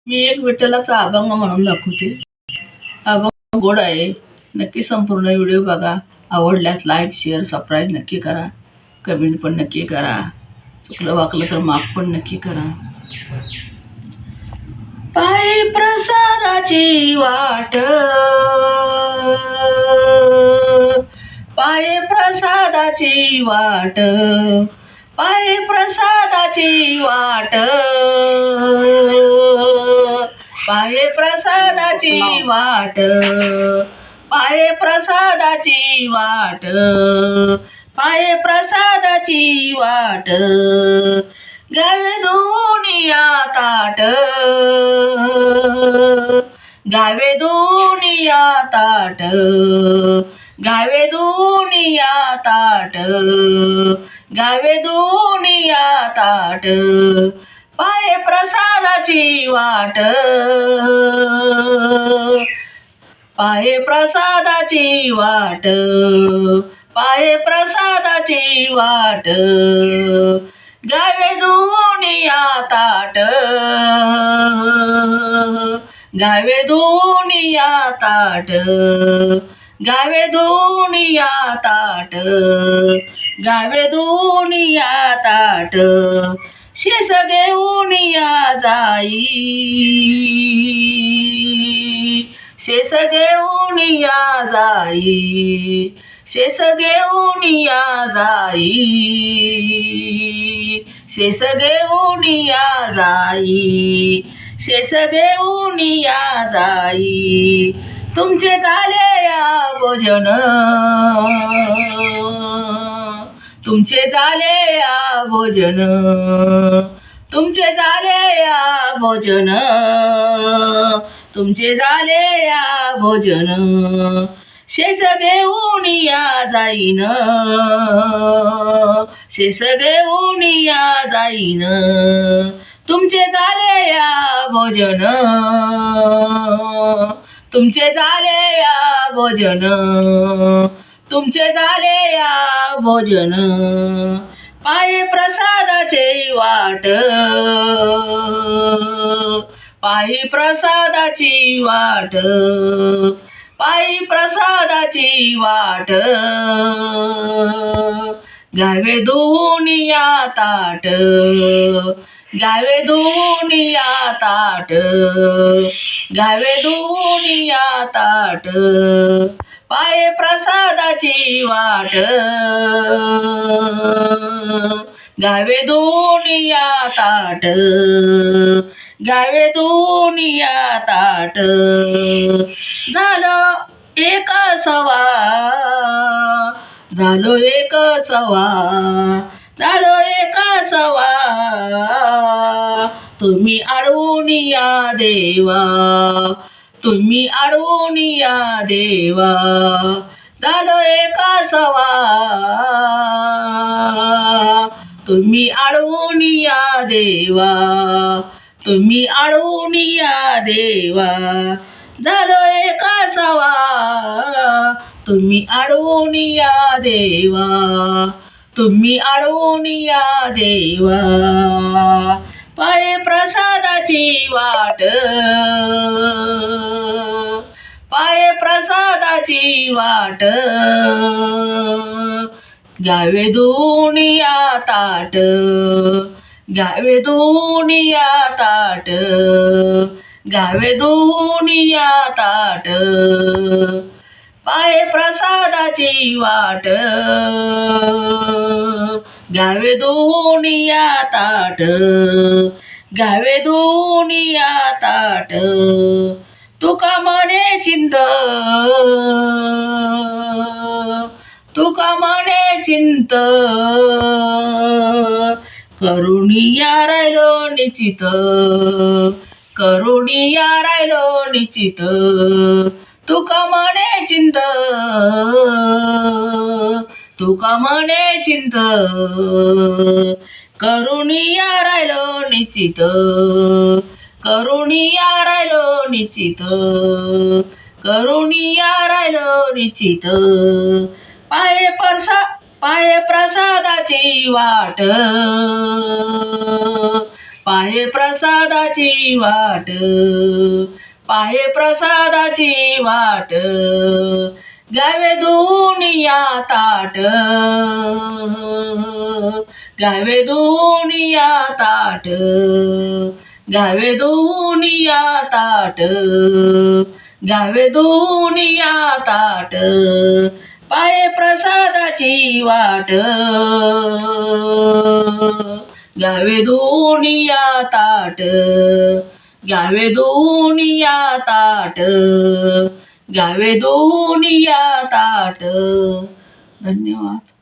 मी एक विठ्ठलाचा अभंग म्हणून दाखवते. अभंग गोड आहे. नक्की संपूर्ण व्हिडिओ बघा. आवडल्यास लाईक शेअर सबस्क्राईब नक्की करा. कमेंट पण नक्की करा. चुकलं वाकलं तर माफ पण नक्की करा. पायी प्रसादाची वाट, पायी प्रसादाची वाट, पायी प्रसादाची वाट, पाये प्रसादाची वाट, पाये प्रसादाची वाट, पाये प्रसादाची वाट, गावे दुनिया ताट, गावे दुनिया ताट, गावे दुनिया ताट, गावे दुनिया ताट, पाये प्रसादाची वाट, पाये प्रसादाची वाट, पाये प्रसादाची वाट, गावे दुनिया ताट, गावे दुनिया ताट, गावे दुनिया ताट, गावे दुनिया ताट, शेष घेऊन या जाई, शेष घेऊन या जाई, शेष घेऊन या जाई, शेष घेऊन या जाई, शेष घेऊन या जाई, तुमचे झाले या भोजन, तुमचे झाले या भोजन, तुमचे झाले या भोजन, तुमचे झाले या भोजन, शेष घेऊन या जाईन, शेष घेऊन या जाईन, तुमचे झाले या भोजन, तुमचे झाले या भोजन, तुमचे झाले या भोजन, पाये प्रसादाची वाट, पायी प्रसादाची वाट, पायी प्रसादाची वाट, गावे दुनिया ताट, गावे दुनिया ताट, गावे दुनिया ताट, पाये प्रसादाची वाट, गावे दुनिया ताट, गावे दुनिया ताट, झालं एक सवा, झालो एक सवा, झालो एक सवा, तुम्ही अडवून या देवा, तुम्ही अडवून या देवा, झालो एक सवा, तुम्ही अडवून या देवा, तुम्ही अडवून या देवा, झालो एक सवा, तुम्ही अडवून या देवा, तुम्ही अडवून या देवा, पाये प्रसादाची वाट, पाये प्रसादाची वाट, गावे दुनिया ताट, गावे दुनिया ताट, गावे दुनिया ताट, पाये प्रसादाची वाट, गावे दुनिया ताट, गावे दुनिया ताट, तुका म्हणे चिंत, तुका म्हणे चिंत, करुणिया राहिलो निश्चित, करुणिया राहिलो निश्चित, तुका म्हणे चिंत, तुका म्हणे चिंत, करुणिया राहिलो निश्चित, करुणिया राहिलो निश्चित, करुणिया राहिलो निश्चित, पाये प्रसादाची वाट, पाहे प्रसादाची वाट, पाहे प्रसादाची वाट, घ्यावे दुनिया ताट, घ्यावे दुनिया ताट, घ्यावे दुनिया ताट, घ्यावे दुनिया ताट, पाहे प्रसादाची वाट, घ्यावे दुनिया ताट, घ्यावे दुनिया ताट, घ्यावे दुनिया ताट. धन्यवाद.